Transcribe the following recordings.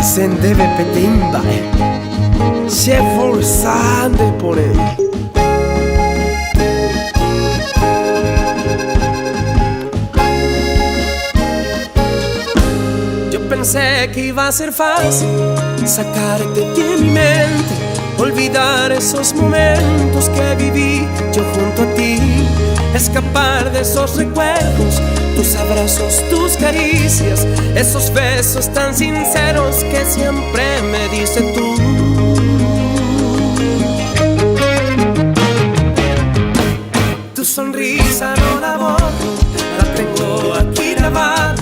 sen deve petimba se forzande por él. Yo pensé que iba a ser fácil sacarte de mi mente, olvidar esos momentos que viví yo junto a ti, escapar de esos recuerdos, tus abrazos, tus caricias, esos besos tan sinceros que siempre me diste tú. Tu sonrisa no la borro, la tengo aquí grabada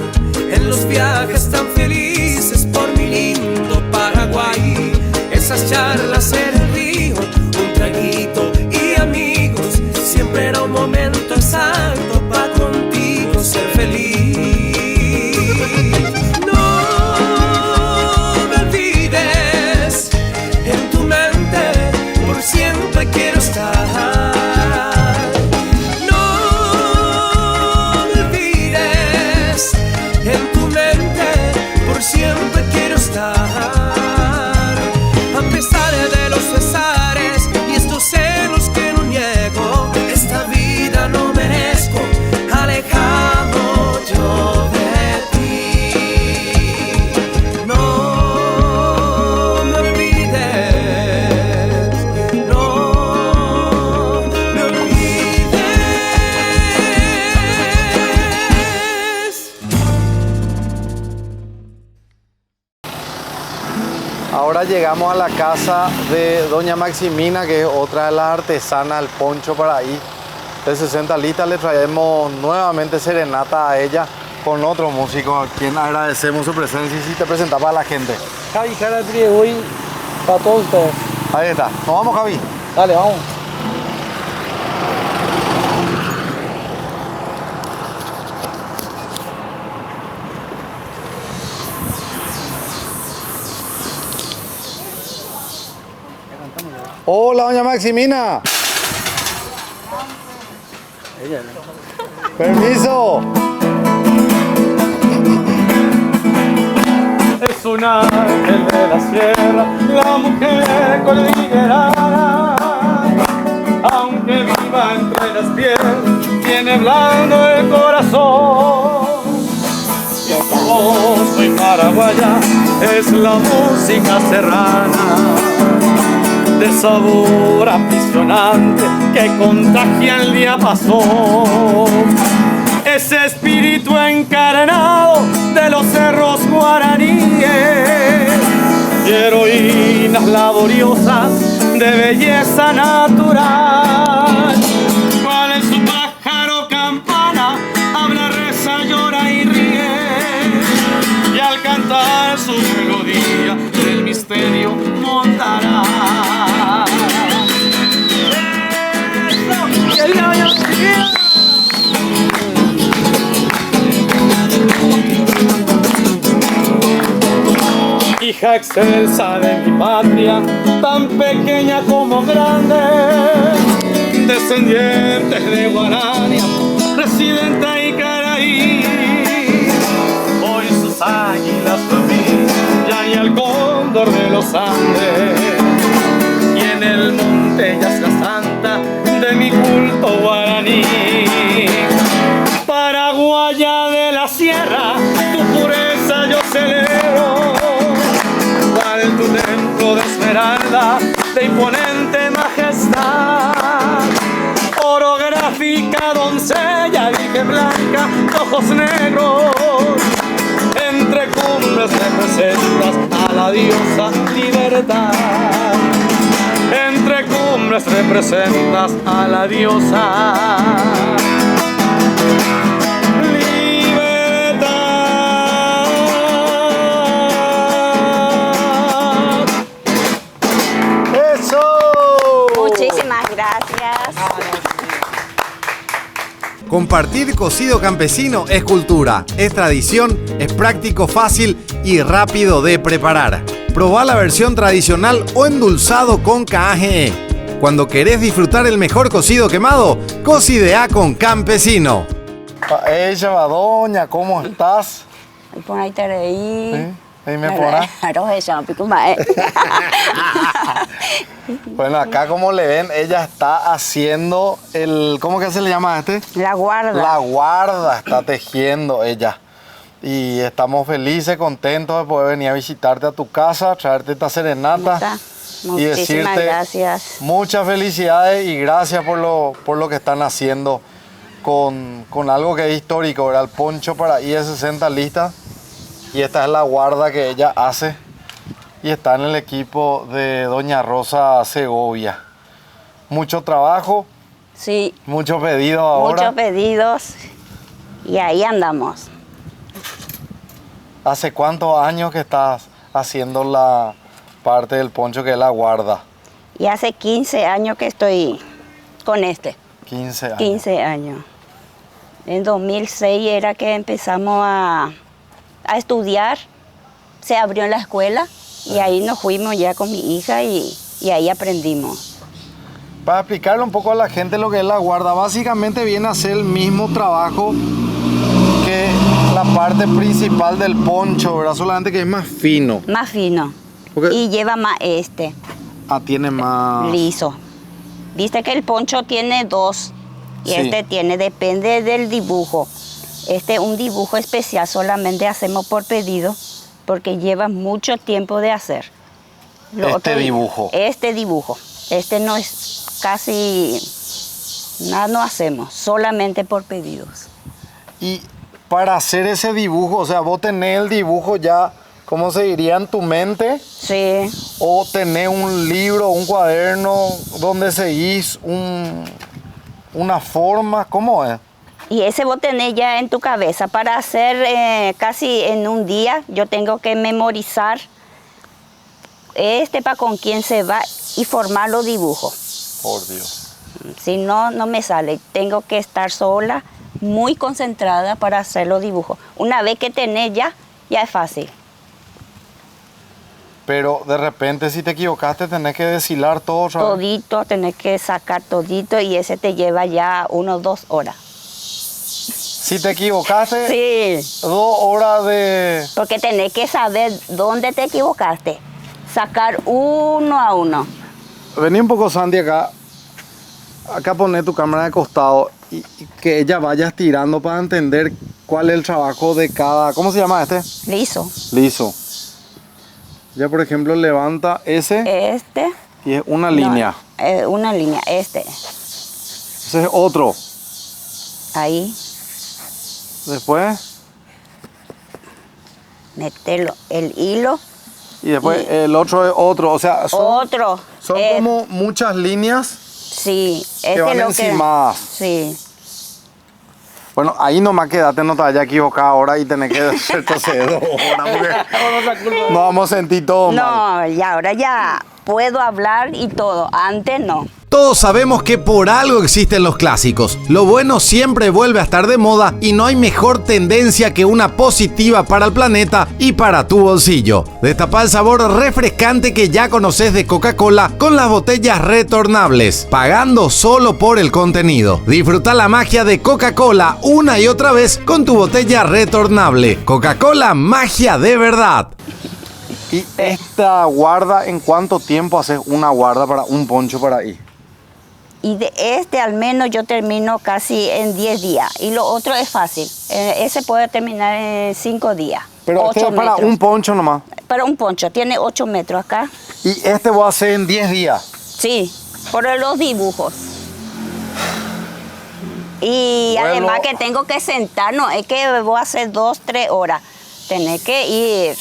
en los viajes tan felices por mi lindo Paraguay. Esas charlas en el río, un traguito y amigos, siempre era un momento exacto para contigo ser feliz. No me olvides, en tu mente por siempre quiero estar. No me olvides, en tu mente por siempre quiero estar. A pesar de los pesares y estos celos que no niego, esta vida no merezco alejado yo de ti. No me olvides, no me olvides. Ahora llegamos a la casa de doña Maximina, que es otra de las artesanas del poncho para ahí. De 60 listas le traemos nuevamente serenata a ella con otro músico a quien agradecemos su presencia. Y si te presentaba a la gente. Javi Caratri, hoy para todos ustedes. Ahí está. Nos vamos, Javi. Dale, vamos. Hola, doña Maximina. Permiso. Es un ángel de la sierra, la mujer cordillerana. Aunque viva entre las piedras, tiene blando el corazón. Y su voz soy paraguaya, es la música serrana, de sabor aprisionante que contagia el diapasón. Ese espíritu encarnado de los cerros guaraníes y heroínas laboriosas de belleza natural. Cual es su pájaro campana, habla, reza, llora y ríe, y al cantar su melodía del misterio montará. Hija excelsa de mi patria, tan pequeña como grande, descendientes de Guarania, residente y Caraí. Hoy sus águilas brillan y el cóndor de los Andes, y en el monte yace la santa de mi culto guaraní. Paraguaya de la sierra, tu pureza yo celebro, cual tu templo de esmeralda, de imponente majestad. Orográfica doncella, virgen blanca, de ojos negros, entre cumbres representas a la diosa libertad. Entre cumbres representas a la diosa libertad. ¡Eso! Muchísimas gracias. Compartir cocido campesino es cultura, es tradición, es práctico, fácil y rápido de preparar. Probá la versión tradicional o endulzado con KGE. Cuando querés disfrutar el mejor cocido quemado, cocidea con Campesino. Ella va, doña, ¿cómo estás? Ahí por ahí te reí. ¿Sí? Ahí me pone. Bueno, acá como le ven, ella está haciendo el... ¿Cómo que se le llama a este? La guarda. La guarda, está tejiendo ella. Y estamos felices, contentos de poder venir a visitarte a tu casa, traerte esta serenata. Y Muchísimas decirte gracias. muchas felicidades y gracias por lo que están haciendo con algo que es histórico, ¿verdad? El poncho para I-60 lista. Y esta es la guarda que ella hace. Y está en el equipo de Doña Rosa Segovia. Mucho trabajo. Sí. Muchos pedidos ahora. Muchos pedidos. Y ahí andamos. ¿Hace cuántos años que estás haciendo la parte del poncho que es la guarda? Y hace 15 años que estoy con este. 15 años. 15 años. En 2006 era que empezamos a estudiar. Se abrió la escuela y ahí nos fuimos ya con mi hija y ahí aprendimos. Para explicarle un poco a la gente lo que es la guarda, básicamente viene a ser el mismo trabajo que la parte principal del poncho, ¿verdad? Solamente que es más fino. Más fino. Porque- Y lleva más tiene más... liso. Viste que el poncho tiene dos y Sí. este tiene, depende del dibujo. Este es un dibujo especial, solamente hacemos por pedido porque lleva mucho tiempo de hacer. Dibujo. Este dibujo. Este no es casi nada, no hacemos, solamente por pedidos. Y para hacer ese dibujo, o sea, vos tenés el dibujo ya, ¿cómo se diría? En tu mente, Sí, o tenés un libro, un cuaderno donde seguís una forma, ¿cómo es? y ese vos tenés ya en tu cabeza. Para hacer casi en un día, yo tengo que memorizar para con quién se va y formar los dibujos. Por Dios. Si no, no me sale. Tengo que estar sola, muy concentrada para hacer los dibujos. Una vez que tenés ya es fácil. Pero de repente si te equivocaste tenés que deshilar todo otra vez. Todito, tenés que sacar todito y ese te lleva ya 1 o 2 horas. Si te equivocaste, Sí, 2 horas de... porque tenés que saber dónde te equivocaste. Sacar uno a uno. Vení un poco, Sandy, acá. Acá poné tu cámara de costado y que ella vaya estirando para entender cuál es el trabajo de cada... ¿Cómo se llama este? Liso. Liso. Ya, por ejemplo, levanta ese Este. y es una no, línea. una línea. Este. Ese es otro. Ahí. Después, Metelo el hilo. y después el otro es otro. O sea, Otro. son como muchas líneas Sí. que van encimadas. Sí. Bueno, ahí nomás quédate, no te vayas a equivocar ahora y tenés que retroceder 2 horas porque nos vamos a sentir todo mal. No, y ahora ya puedo hablar y todo. Antes no. Todos sabemos que por algo existen los clásicos. Lo bueno siempre vuelve a estar de moda y no hay mejor tendencia que una positiva para el planeta y para tu bolsillo. Destapa el sabor refrescante que ya conoces de Coca-Cola con las botellas retornables, pagando solo por el contenido. Disfruta la magia de Coca-Cola una y otra vez con tu botella retornable. Coca-Cola, magia de verdad. Y esta guarda, ¿en cuánto tiempo haces una guarda para un poncho para ahí? Y de este al menos yo termino casi en 10 días. Y lo otro es fácil. Ese puede terminar en 5 días. Pero este 8 es para metros. un poncho nomás. Para un poncho. Tiene 8 metros acá. Y este voy a hacer en 10 días. Sí, por los dibujos. Y Vuelvo. además que tengo que sentarnos, es que voy a hacer 2, 3 horas. Tener que ir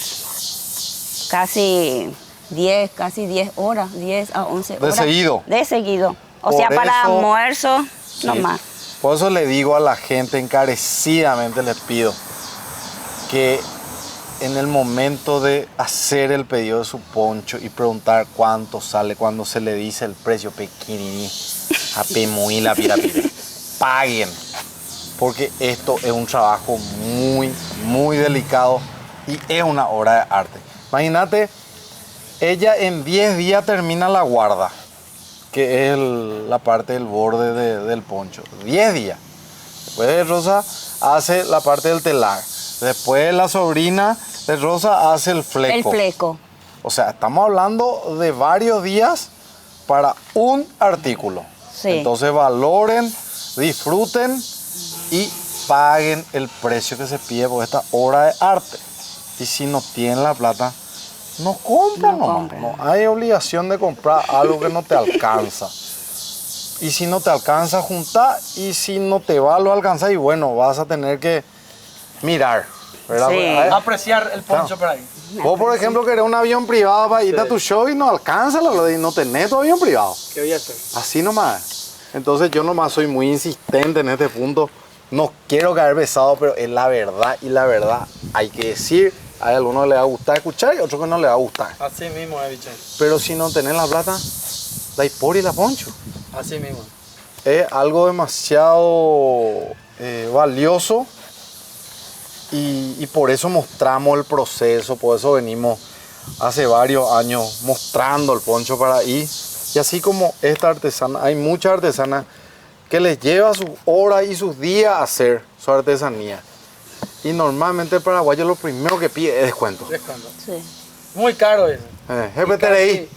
casi 10 horas, 10 a 11 horas. ¿De seguido? De seguido. O Por sea, para eso- almuerzo, Sí. no más. Por eso le digo a la gente, encarecidamente les pido que en el momento de hacer el pedido de su poncho y preguntar cuánto sale, cuando se le dice el precio pequeñini, apemuila, pirapira, paguen. Porque esto es un trabajo muy, muy delicado y es una obra de arte. Imagínate, ella en 10 días termina la guarda, que es la parte del borde del poncho. 10 días. Después Rosa hace la parte del telar. Después la sobrina De Rosa hace el fleco. El fleco. O sea, estamos hablando de varios días para un artículo. Sí. Entonces valoren, disfruten y paguen el precio que se pide por esta obra de arte. Y si no tienen la plata, no compran No nomás. compran. No hay obligación de comprar algo que no te alcanza. Y si no te alcanza, juntar. Y si no te va a lo alcanzar, y bueno, vas a tener que mirar, ¿verdad? Sí. Apreciar el poncho por ahí. Vos, por ejemplo, querés un avión privado para irte a tu show y no alcanza, y no tenés tu avión privado. ¿Qué voy a hacer? Así nomás. Entonces yo nomás soy muy insistente en este punto. No quiero caer pesado, pero es la verdad, y la verdad hay que decir. Hay algunos que les va a gustar escuchar y otros que no les va a gustar. Así mismo, bicho. Pero si no tenés la plata, la por y la poncho. Así mismo. Es algo demasiado valioso y por eso mostramos el proceso, por eso venimos hace varios años mostrando el poncho para ahí. Y así como esta artesana, hay muchas artesanas que les lleva sus horas y sus días a hacer su artesanía. Y normalmente el paraguayo lo primero que pide es descuento. Descuento. Sí. Muy caro eso. GPTRI.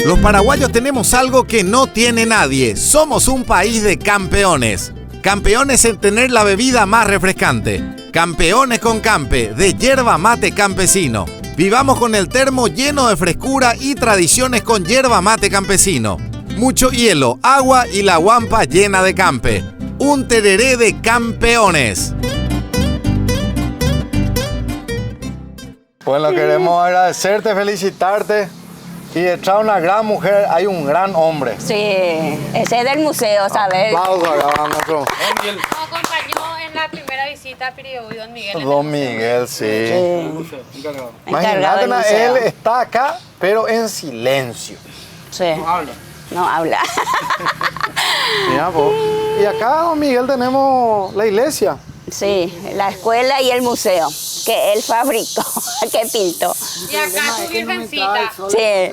Los paraguayos tenemos algo que no tiene nadie. Somos un país de campeones. Campeones en tener la bebida más refrescante. Campeones con Campe, de yerba mate campesino. Vivamos con el termo lleno de frescura y tradiciones con yerba mate campesino. Mucho hielo, agua y la guampa llena de Campe. Un tereré de campeones. Bueno, queremos agradecerte, felicitarte. Y detrás de una gran mujer hay un gran hombre. Sí, ese es del museo, ¿sabes? Aplausos a nuestro Nos acompañó en la primera visita a Piriú y Don Miguel. en el Don museo. Miguel, sí. Encargado. Imagínate, del museo. él está acá, pero en silencio. Sí, Habla. no habla. Mira, po. Y acá, Don Miguel, tenemos la iglesia. Sí, la escuela y el museo, que él fabricó, que pintó. Y acá tu virgencita. Sí.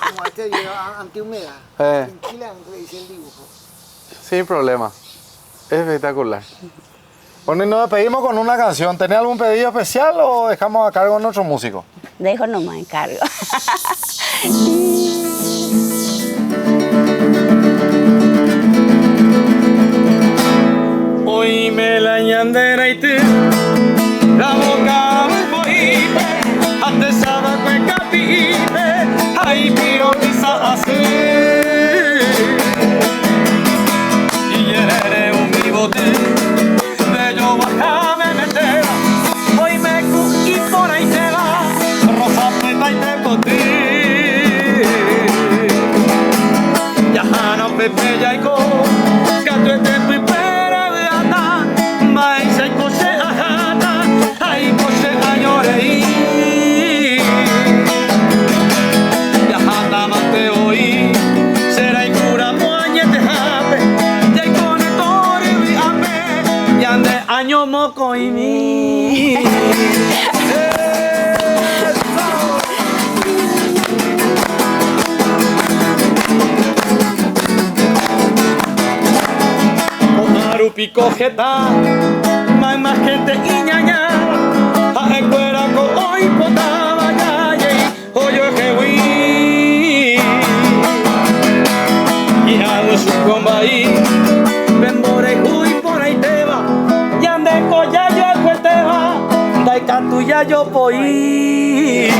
Como este lleva antihumedad. Eh, En Chile le dice el dibujo. sin problema. Espectacular. Bueno, y nos despedimos con una canción. ¿Tenés algún pedido especial o dejamos a cargo de nuestro músico? Dejo nomás encargo. Hoy me la ñandera y te la boca me poipe ante sábado que capite ay piro pisa así y yerere un bibote de yo bajame metera hoy me cuqui por ahí te va rosa preta y te potí ya no pepe ya y co gato este pipera de ata mai sai coche ajata ai coche añorei ya hata mate hoy será y cura moañete jape ya y con el tori vi ame ya ande año moco y mi Pico jeta, más gente y ñaña, a escuela con hoy potaba ya hoyo jehui, y hago su comba ahí, ven por ahí te va, y ande coya yo el cuete va, dai cantu ya yo poí,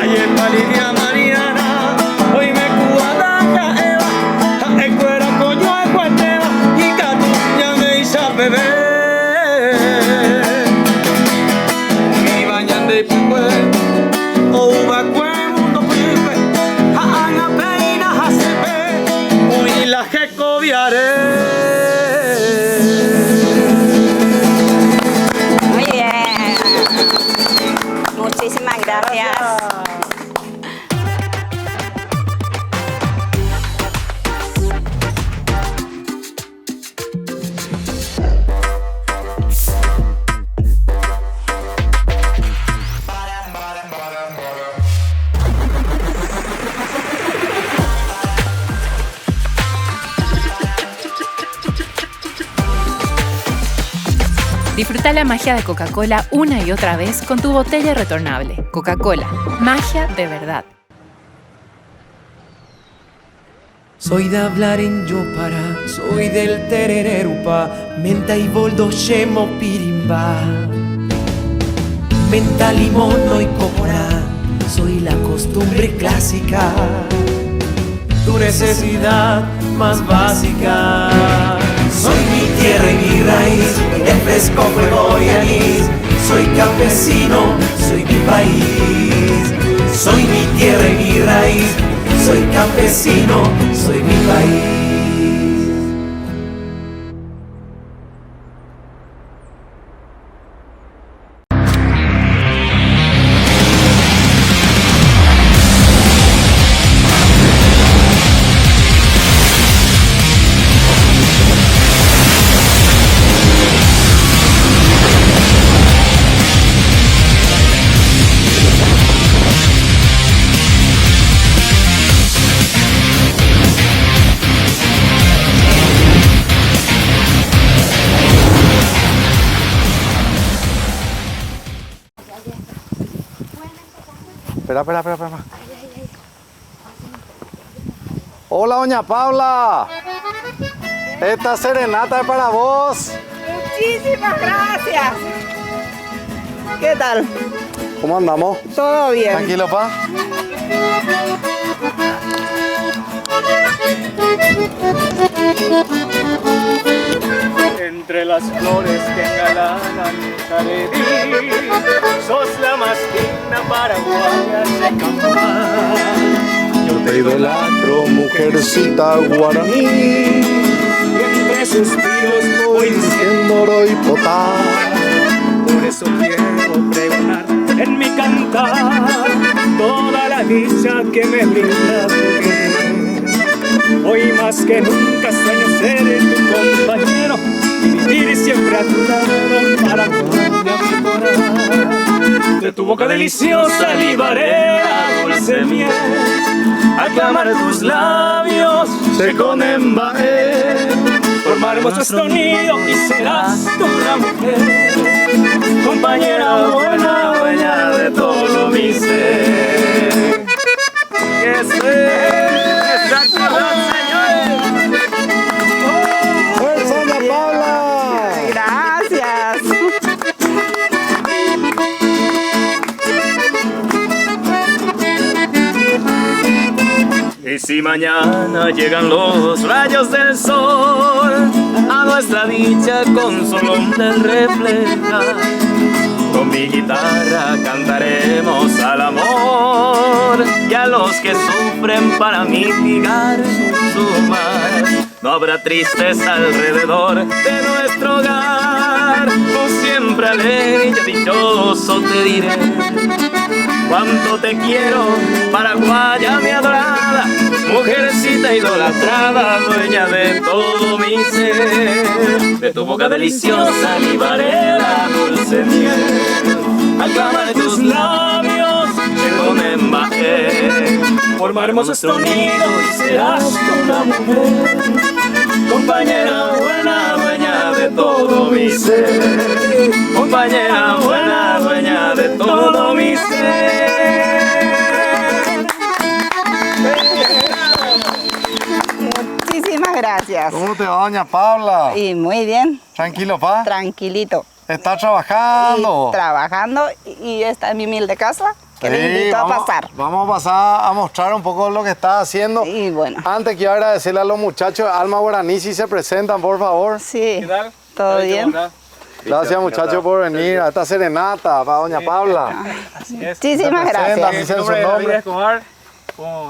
ayer palidia mariana, hoy me cuada caeva, a escuela con yo el cuete bebé mi bañan de pipe o va mundo pipe a ana peina hacepe hoy la que cobiaré. Muy bien. Muchísimas gracias. Disfruta la magia de Coca-Cola una y otra vez con tu botella retornable. Coca-Cola, magia de verdad. Soy de hablar en Yopara, soy del terererupa, menta y boldo shemo pirimba. Menta, limón, no y copora, soy la costumbre clásica, tu necesidad más básica. Soy mi tierra y mi raíz, el fresco fuego y anís. Soy campesino, soy mi país. Soy mi tierra y mi raíz, soy campesino, soy mi país. Espera. Hola, doña Paula. Esta serenata es para vos. Muchísimas gracias. ¿Qué tal? ¿Cómo andamos? Todo bien. Tranquilo, pa. Entre las flores que engalanan mi jardín, sos la más digna paraguaya de Campán. Yo te idolatro, mujercita guaraní. Y entre suspiros voy diciendo oro y potá. por eso quiero pregonar en mi cantar toda la dicha que me brinda tu querer. Hoy más que nunca sueño ser tu compañero y vivir siempre a tu lado para mi corazón. De tu boca deliciosa libaré la dulce miel, al clamar tus labios se conembajé. Formaremos nuestro nido y serás tú la mujer, compañera buena, dueña de todo mi ser. Que sé, exactamente, señores. ¡Fuerza, doña Paula! Gracias. Y si mañana llegan los rayos del sol, a nuestra dicha con su lumbre refleja, con mi guitarra cantaremos al amor y a los que sufren para mitigar su mal. No habrá tristeza alrededor de nuestro hogar, tú siempre alegre y dichoso te diré cuánto te quiero, paraguaya mi adorada, mujercita idolatrada, dueña de todo mi ser. De tu boca deliciosa libaré la dulce miel, al clamar de tus labios se conembajé. Formaremos nuestro nido y serás tú la mujer, compañera buena, dueña de todo mi ser. Compañera buena, dueña de todo mi ser. Muchísimas gracias. ¿Cómo te va, doña Paula? Y muy bien. Tranquilo, pa. Tranquilito. ¿Estás trabajando? Y trabajando y esta es mi humilde casa que le invito a pasar. Vamos a pasar a mostrar un poco lo que estás haciendo. Y bueno. Antes quiero agradecerle a los muchachos de Alma Guaraní si se presentan, por favor. Sí. ¿Qué tal? ¿Todo bien? Gracias, muchachos, por venir a esta serenata para doña Paula. Muchísimas Presenta, gracias. dicen su David nombre. Escobar,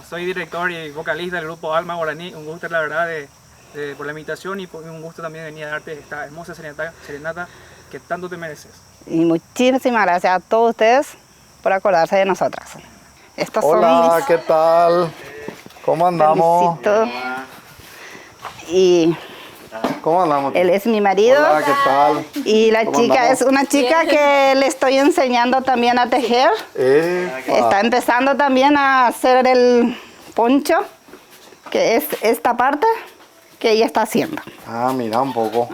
soy director y vocalista del grupo Alma Guaraní. Un gusto, la verdad, por la invitación y un gusto también venir a darte esta hermosa serenata que tanto te mereces. Y muchísimas gracias a todos ustedes por acordarse de nosotras. Estos Hola, son mis ¿qué tal? ¿Cómo andamos? felicitos. Y ¿Cómo andamos? él es mi marido. Hola, ¿qué tal? Y la ¿Cómo chica andamos? es una chica que le estoy enseñando también a tejer. Está empezando también a hacer el poncho, que es esta parte que ella está haciendo. Ah, mira un poco.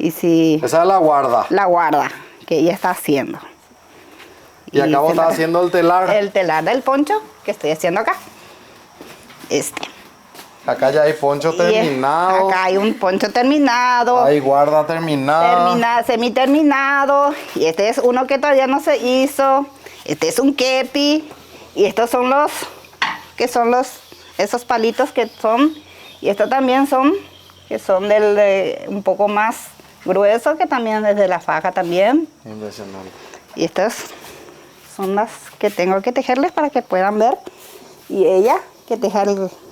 Y si... Esa es la guarda. La guarda que ella está haciendo. Y acá vos estás haciendo el telar. El telar del poncho que estoy haciendo acá. Acá ya hay poncho terminado. Acá hay un poncho terminado. Hay guarda terminada. Semi-terminado. Y este es uno que todavía no se hizo. Este es un kepi. Y estos son los... que son esos palitos que son... Y estos también son... que son un poco más grueso, que también desde la faja también. Impresionante. Y estas son las que tengo que tejerles para que puedan ver. Y ella que teja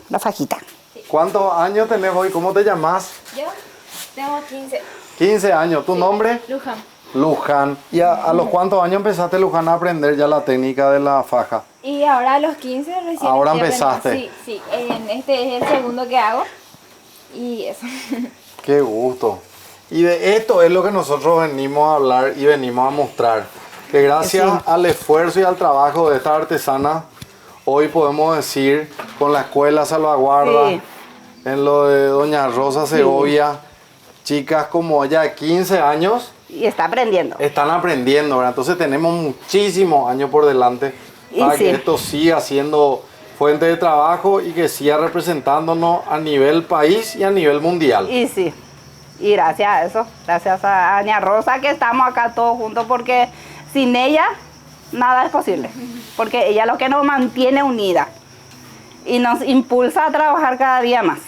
la fajita. ¿Cuántos años tenés hoy? ¿Cómo te llamas? Yo tengo 15. 15 años. ¿Tu nombre? Luján. Luján. ¿Y a los cuántos años empezaste, Luján, a aprender ya la técnica de la faja? Y ahora a los 15 recién. Ahora estoy empezaste. aprendiendo. Sí. Este es el segundo que hago. Y eso. Qué gusto. Y de esto es lo que nosotros venimos a hablar y venimos a mostrar. Que gracias al esfuerzo y al trabajo de esta artesana, hoy podemos decir, con la escuela Salvaguarda, en lo de Doña Rosa Segovia, chicas como ella de 15 años. Y está aprendiendo. Están aprendiendo, ¿verdad? Entonces tenemos muchísimos años por delante para que esto siga siendo fuente de trabajo y que siga representándonos a nivel país y a nivel mundial. Y gracias a eso, gracias a Doña Rosa que estamos acá todos juntos, porque sin ella nada es posible, porque ella es lo que nos mantiene unidas y nos impulsa a trabajar cada día más,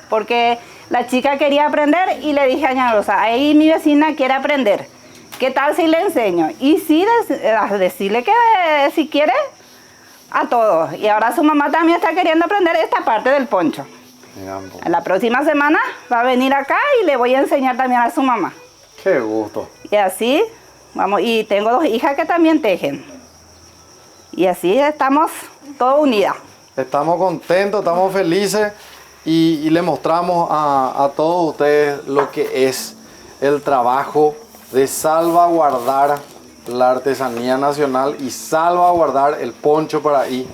porque la chica quería aprender y le dije a Doña Rosa, ahí mi vecina quiere aprender, ¿qué tal si le enseño? Y sí, decirle que si quiere, a todos. Y ahora su mamá también está queriendo aprender esta parte del poncho. La próxima semana va a venir acá y le voy a enseñar también a su mamá. Qué gusto. Y así, vamos, y tengo 2 hijas que también tejen. Y así estamos todas unidas. Estamos contentos, estamos felices y le mostramos a todos ustedes lo que es el trabajo de salvaguardar la artesanía nacional y salvaguardar el poncho para ahí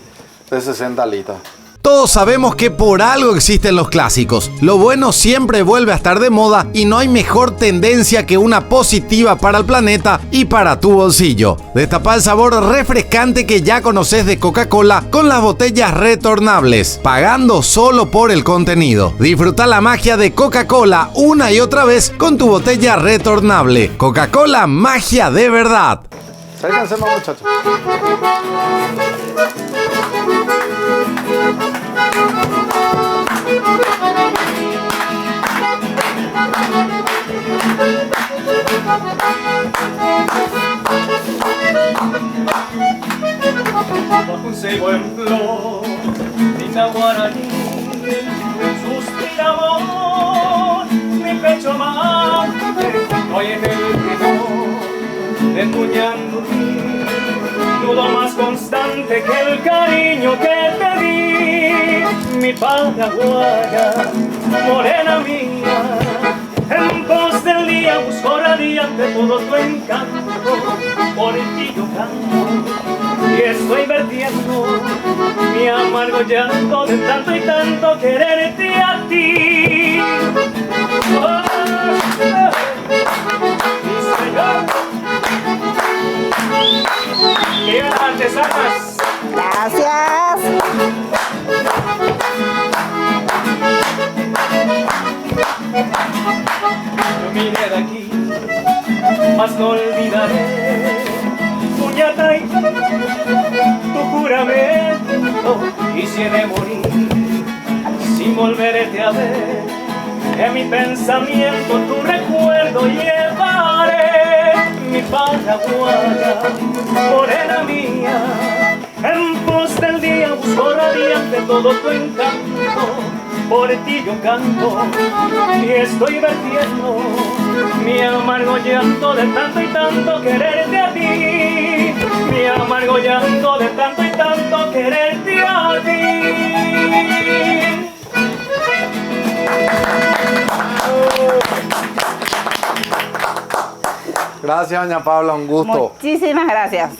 de 60 litros. Todos sabemos que por algo existen los clásicos. Lo bueno siempre vuelve a estar de moda y no hay mejor tendencia que una positiva para el planeta y para tu bolsillo. Destapa el sabor refrescante que ya conoces de Coca-Cola con las botellas retornables, pagando solo por el contenido. Disfruta la magia de Coca-Cola una y otra vez con tu botella retornable. Coca-Cola, magia de verdad. Sálganse más, muchachos. Bajo un ceibo en flor, linda guaraní, suspira amor, mi pecho amante, hoy en el rigor de tu llanto, nudo más constante que el cariño que te di, mi paraguaya, morena mía, en pos del día busco radiante todo tu encanto, por ti yo canto y estoy vertiendo mi amargo llanto de tanto y tanto quererte a ti. Oh, mi señor, ¡qué artesanas! Gracias. Yo miré de aquí, mas no olvidaré puñata y tu juramento, y si he de morir sin volverte a ver, en mi pensamiento tu recuerdo llevaré, mi paraguaya, morena mía, en pos del día busco radiante todo tu encanto, por ti yo canto y estoy vertiendo mi amargo llanto de tanto y tanto quererte a ti, mi amargo llanto de tanto y tanto quererte a ti. Gracias, doña Paula, un gusto. Muchísimas gracias.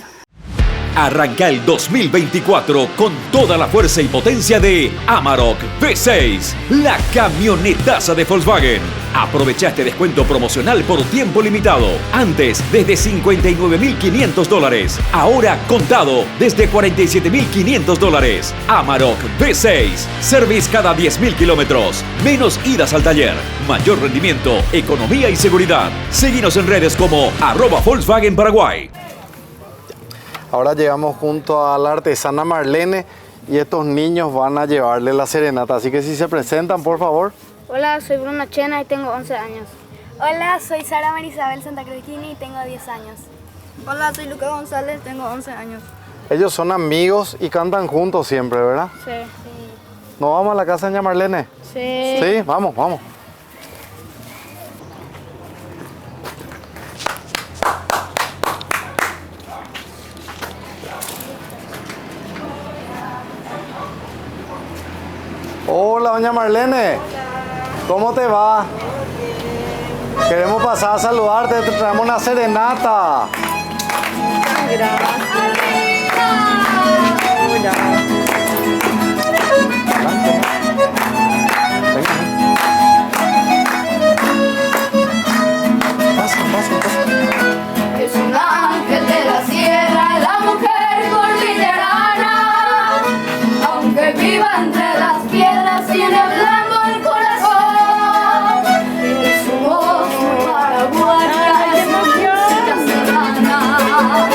Arranca el 2024 con toda la fuerza y potencia de Amarok V6, la camionetaza de Volkswagen. Aprovecha este descuento promocional por tiempo limitado. Antes, desde $59.500. Ahora, contado, desde $47.500. Amarok V6. Service cada 10.000 kilómetros. Menos idas al taller. Mayor rendimiento, economía y seguridad. Síguenos en redes como @Volkswagen Paraguay. Ahora llegamos junto a la artesana Marlene y estos niños van a llevarle la serenata. Así que si se presentan, por favor. Hola, soy Bruno Chena y tengo 11 años. Hola, soy Sara Marisabel Santa Cristini y tengo 10 años. Hola, soy Lucas González, tengo 11 años. Ellos son amigos y cantan juntos siempre, ¿verdad? Sí. ¿Nos vamos a la casa de doña Marlene? Sí. Sí, vamos, vamos. Hola, doña Marlene. ¿Cómo te va? Queremos pasar a saludarte, te traemos una serenata. Gracias. Es un ángel de la sierra, la mujer cordillerana, aunque viva entre las piedras, tiene blando el corazón. Es un oso paraguaya, es una serrana,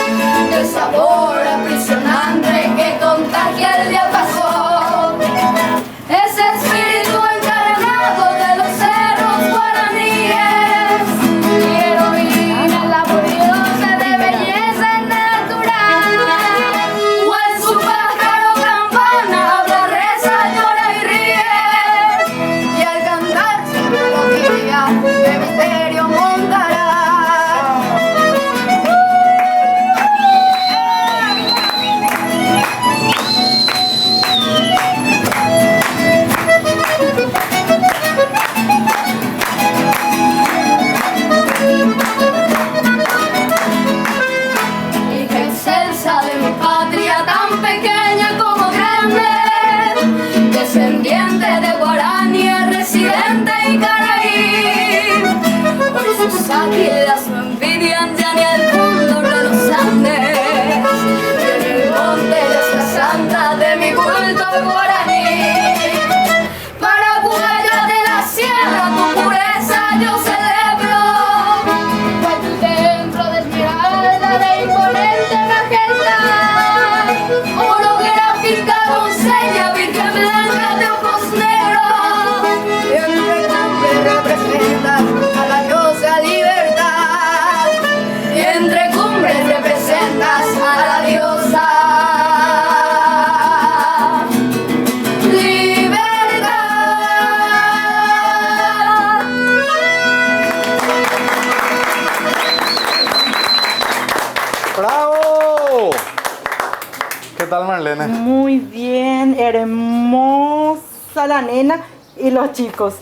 de sabor aprisionante que contagia el diapasón. Ese espíritu encarnado de los cerros guaraníes, quiero ir a la diosa de belleza natural. O en su pájaro campana habla, reza, llora y ríe, y al cantar su melodía de misterio montará. Hija excelsa de mi patria, tan pequeña como grande, descendiente de guaraní, residente en Caraí. Por sus águilas no envidian ya ni el cóndor de los Andes, y en el monte de esta santa de mi culto guaraní. Paraguaya de la sierra, tu pureza yo celebro, pues dentro de esmeralda de imponente majestad, holográfica doncella, virgen blanca de ojos negros, y entre cumbres representas a la diosa libertad, y entre cumbres representas a la diosa ¡Bravo! ¿Qué tal, Marlene? Muy bien, hermosa la nena y los chicos.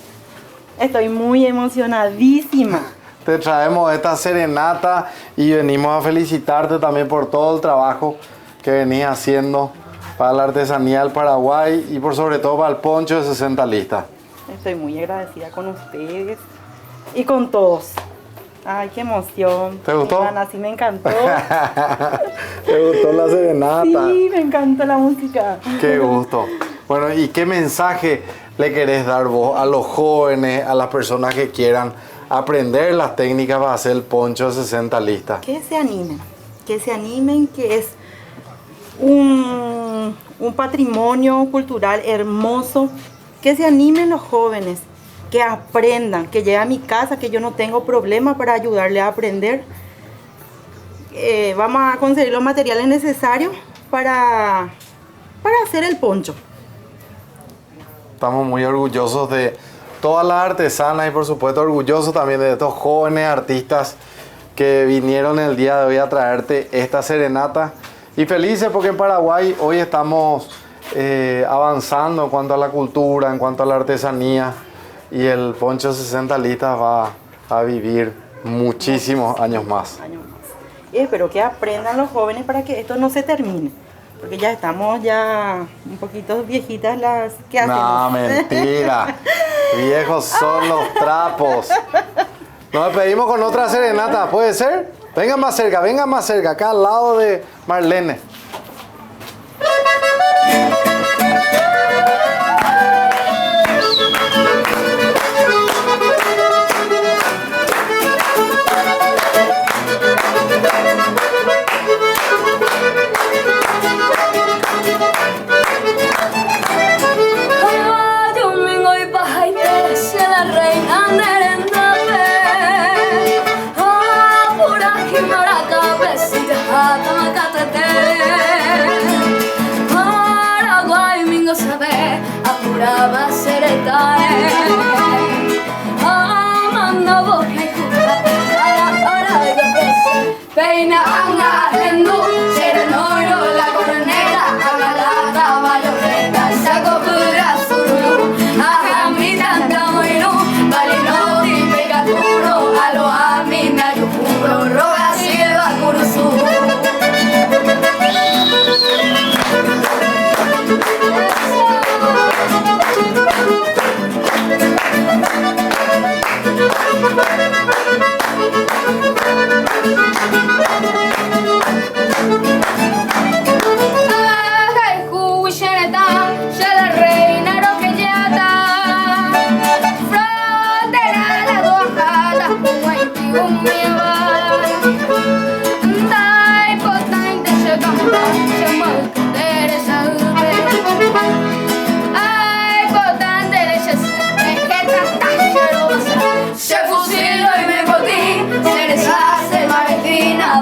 Estoy muy emocionadísima. Te traemos esta serenata y venimos a felicitarte también por todo el trabajo que venís haciendo para la artesanía del Paraguay y por sobre todo para el poncho de 60 listas. Estoy muy agradecida con ustedes y con todos. Ay, qué emoción. ¿Te gustó? Ana, sí me encantó. ¿Te gustó la serenata? Sí, me encanta la música. Qué gusto. Bueno, ¿y qué mensaje le querés dar vos a los jóvenes, a las personas que quieran aprender las técnicas para hacer el poncho de 60 listas? Que se animen, que es un patrimonio cultural hermoso. Que se animen los jóvenes, que aprendan, que lleguen a mi casa, que yo no tengo problema para ayudarle a aprender. Vamos a conseguir los materiales necesarios para hacer el poncho. Estamos muy orgullosos de todas las artesanas y por supuesto orgullosos también de estos jóvenes artistas que vinieron el día de hoy a traerte esta serenata. Y felices porque en Paraguay hoy estamos avanzando en cuanto a la cultura, en cuanto a la artesanía, y el poncho 60 listas va a vivir muchísimos años más. Y espero que aprendan los jóvenes para que esto no se termine, porque ya estamos un poquito viejitas las que hacemos. No, mentira. Viejos son los trapos. Nos despedimos con otra serenata, ¿puede ser? Vengan más cerca, acá al lado de Marlene. Apuraba seretae Amanda boca y ahora yo pese Peina anga hendu Serenoiro la coronera Amala caballo Saco pura suru Agamita tamoinu Balino di pegaturo Alo amina yukuro Roga silva kurusu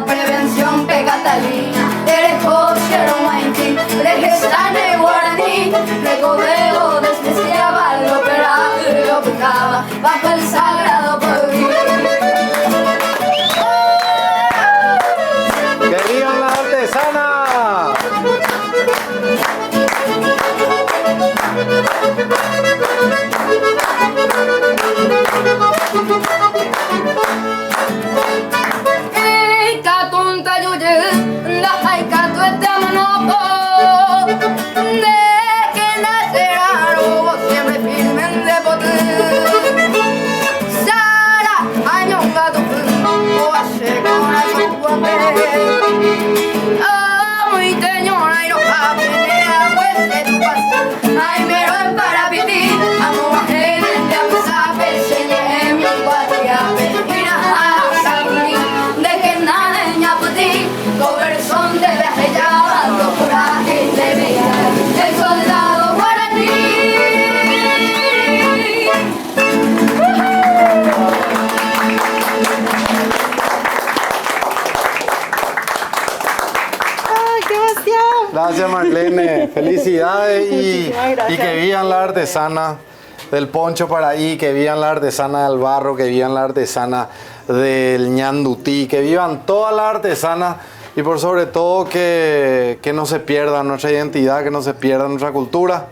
prevención Catalina, eres cochero Maiti, regestane guaraní, recodeo despreciaba lo operado y lo picaba bajo el sagrado poder. ¡Que viva la artesana! Ay, pero en Parapití, amo a gente, a saber, se mi guatiape, y nada, de que nada en Yaputí, corazón de viaje ya, lo coraje de vida, el soldado guaraní. Gracias Marlene, felicidades y que vivan la artesana del poncho Paraí, que vivan la artesana del barro, que vivan la artesana del ñandutí, que vivan todas las artesanas y por sobre todo que no se pierda nuestra identidad, que no se pierda nuestra cultura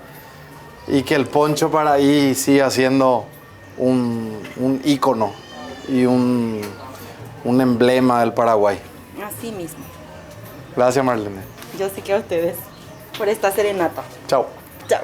y que el poncho Paraí siga siendo un ícono y un emblema del Paraguay. Así mismo. Gracias Marlene. Yo sí que a ustedes por esta serenata. Chao. Chao.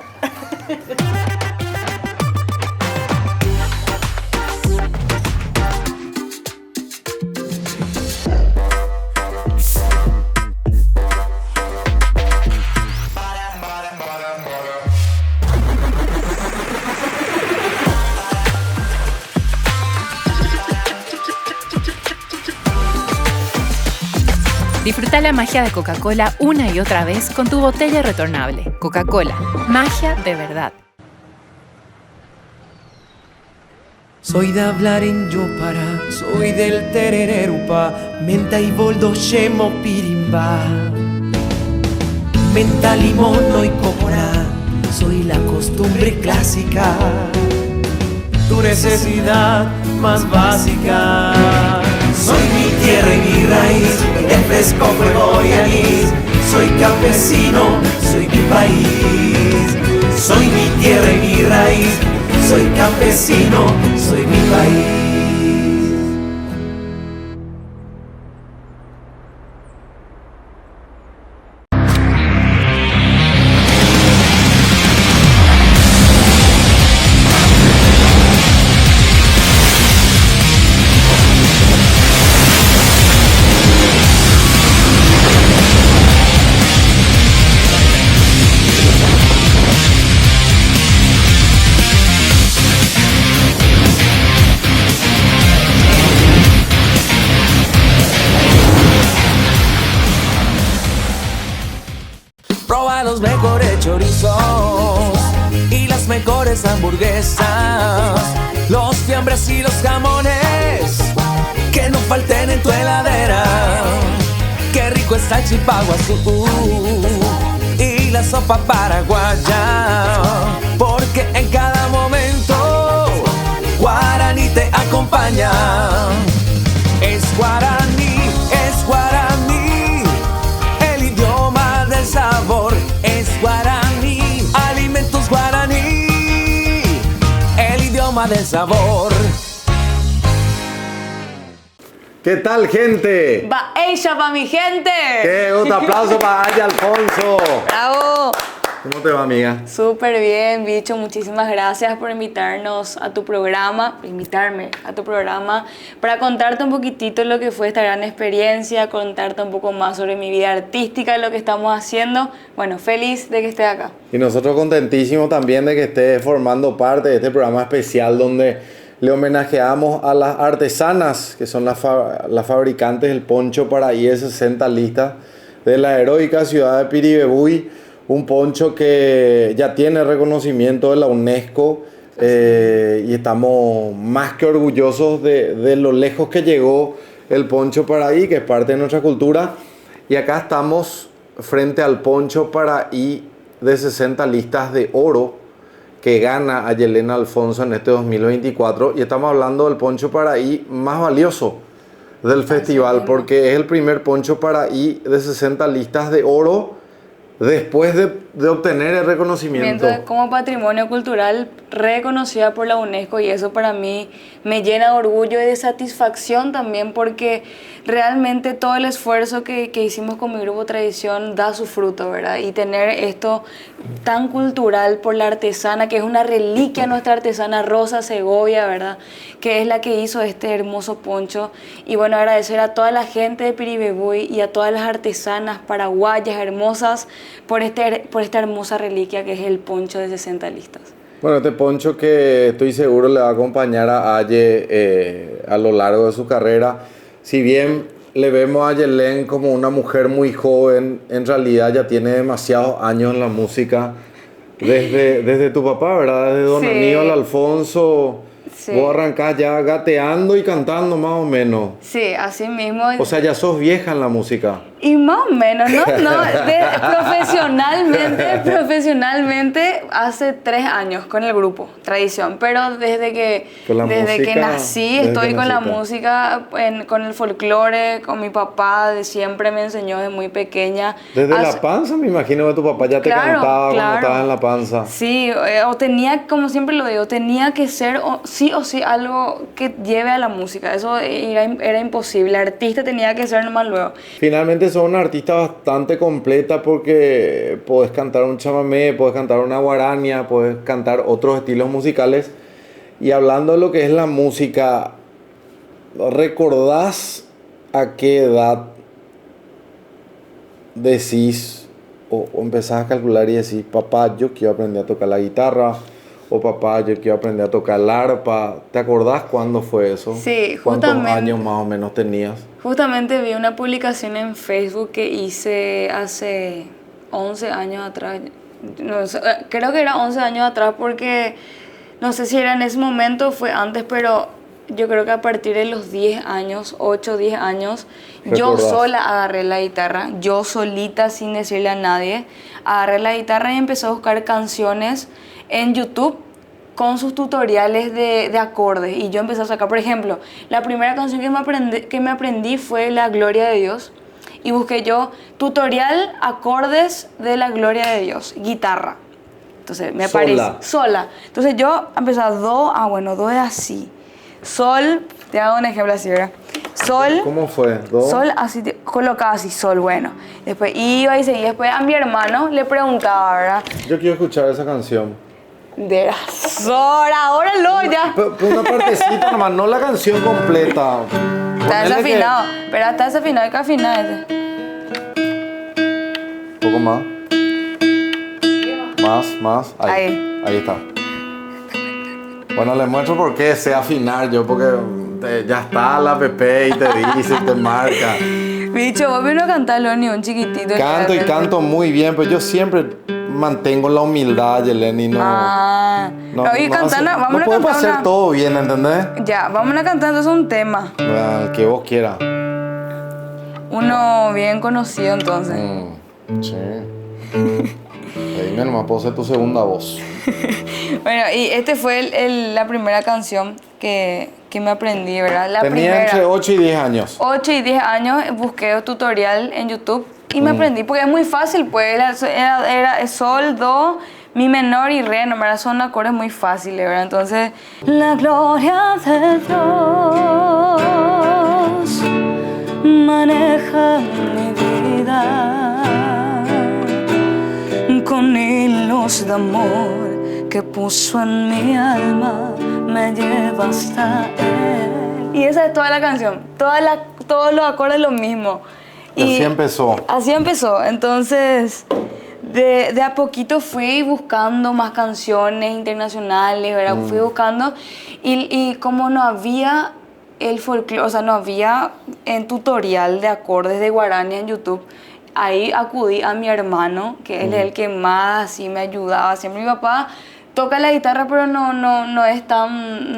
Disfruta la magia de Coca-Cola una y otra vez con tu botella retornable. Coca-Cola, magia de verdad. Soy de hablar en Yopara, soy del terererupa, menta y boldo shemo pirimba. Menta, limón y cocora, soy la costumbre clásica. Tu necesidad más básica. Soy mi tierra y mi raíz, el fresco fuego y anís. Soy campesino, soy mi país. Soy mi tierra y mi raíz, soy campesino, soy mi país. los mejores chorizos y las mejores hamburguesas, los fiambres y los jamones que no falten en tu heladera. Qué rico está el chipaguazú y la sopa paraguaya, porque en cada momento Guaraní te acompaña. Es Guaraní, el idioma del sabor. Es Guaraní, alimentos Guaraní, el idioma del sabor. ¿Qué tal, gente? Va ella, pa' mi gente. ¿Qué? Un aplauso para Aya Alfonso. Bravo. ¿Cómo te va, amiga? Súper bien, bicho. Muchísimas gracias por invitarme a tu programa para contarte un poquitito lo que fue esta gran experiencia, contarte un poco más sobre mi vida artística, lo que estamos haciendo. Bueno, feliz de que estés acá. Y nosotros contentísimos también de que estés formando parte de este programa especial donde le homenajeamos a las artesanas, que son las fabricantes del poncho Paraí de 60 listas de la heroica ciudad de Piribebuy. Un poncho que ya tiene reconocimiento de la UNESCO y estamos más que orgullosos de lo lejos que llegó el poncho Paraí, que es parte de nuestra cultura. Y acá estamos frente al poncho Paraí de 60 listas de oro que gana a Yelena Alfonso en este 2024. Y estamos hablando del poncho Paraí más valioso del festival, porque es el primer poncho Paraí de 60 listas de oro después de obtener el reconocimiento. Como patrimonio cultural reconocida por la UNESCO, y eso para mí me llena de orgullo y de satisfacción también, porque realmente todo el esfuerzo que hicimos con mi grupo Tradición da su fruto, ¿verdad? Y tener esto tan cultural por la artesana, que es una reliquia nuestra artesana Rosa Segovia, ¿verdad? Que es la que hizo este hermoso poncho. Y bueno, agradecer a toda la gente de Piribebuy y a todas las artesanas paraguayas hermosas por esta hermosa reliquia que es el poncho de 60 listas. Bueno, este poncho que estoy seguro le va a acompañar a Aye a lo largo de su carrera. Si bien le vemos a Yelén como una mujer muy joven, en realidad ya tiene demasiados años en la música. Desde tu papá, ¿verdad? Desde don Aníbal Alfonso. Sí. Vos arrancás ya gateando y cantando más o menos. Sí, así mismo. O sea, ya sos vieja en la música. Y más o menos, ¿no? Profesionalmente hace 3 años con el grupo Tradición, pero desde que nací estoy con la música, con el folclore, con mi papá, de siempre me enseñó desde muy pequeña. Desde la panza, me imagino que tu papá ya te cantaba cuando estabas en la panza. Sí, o tenía, como siempre lo digo, tenía que ser sí o sí algo que lleve a la música, eso era imposible, artista tenía que ser nomás luego. Finalmente sos una artista bastante completa porque podés cantar un chamamé, podés cantar una guarania, podés cantar otros estilos musicales. Y hablando de lo que es la música, ¿recordás a qué edad decís o empezás a calcular y decís, papá, yo quiero aprender a tocar la guitarra? O papá, yo quiero aprender a tocar el arpa. ¿Te acordás cuándo fue eso? Sí, justamente. ¿Cuántos años más o menos tenías? Justamente vi una publicación en Facebook que hice hace 11 años atrás. No sé, creo que era 11 años atrás porque no sé si era en ese momento o fue antes, pero yo creo que a partir de los 10 años, 8 o 10 años, yo sola agarré la guitarra, yo solita, sin decirle a nadie, agarré la guitarra y empecé a buscar canciones en YouTube con sus tutoriales de acordes, y yo empecé a sacar, por ejemplo, la primera canción que me aprendí fue La Gloria de Dios, y busqué yo tutorial acordes de La Gloria de Dios, guitarra. Entonces me aparece sola. Entonces yo empecé a do, do es así, sol, te hago un ejemplo así, ¿verdad? Sol. ¿Cómo fue? ¿Do? Sol, así, colocaba así, sol, bueno. Después iba y seguía. Después a mi hermano le preguntaba, ¿verdad? Yo quiero escuchar esa canción. De las horas, ahora lo ya. Una partecita nomás, no la canción completa. Está desafinado, pero está desafinado, hay que afinar ese. Un poco más. Más. Ahí está. Bueno, les muestro por qué sé afinar yo, porque ya está la app y te dice, te marca. Bicho, vos vino a cantarlo ni un chiquitito. Canto y canto muy bien, pero yo siempre mantengo la humildad, Yeleni, no... Oye, cantando, vamos no a podemos cantar hacer todo bien, ¿entendés? Ya, vamos a cantar entonces un tema. El que vos quieras. Uno bien conocido entonces. Sí. Dime, nomás puedo ser tu segunda voz. Bueno, y este fue la primera canción que me aprendí, ¿verdad? La Tenía primera. entre 8 y 10 años. 8 y 10 años busqué un tutorial en YouTube y me aprendí, porque es muy fácil, pues era sol, do, mi menor y re, no, son acordes muy fáciles, ¿verdad? Entonces, la gloria de Dios maneja mi vida con hilos de amor que puso en mi alma, me lleva hasta él. Y esa es toda la canción, todos los acordes lo mismo. Y así empezó. Así empezó, entonces de a poquito fui buscando más canciones internacionales, ¿verdad? Fui buscando y como no había el folclore, o sea, no había en tutorial de acordes de guaraní en YouTube, ahí acudí a mi hermano, que él es el que más así me ayudaba. Siempre mi papá toca la guitarra, pero no es tan,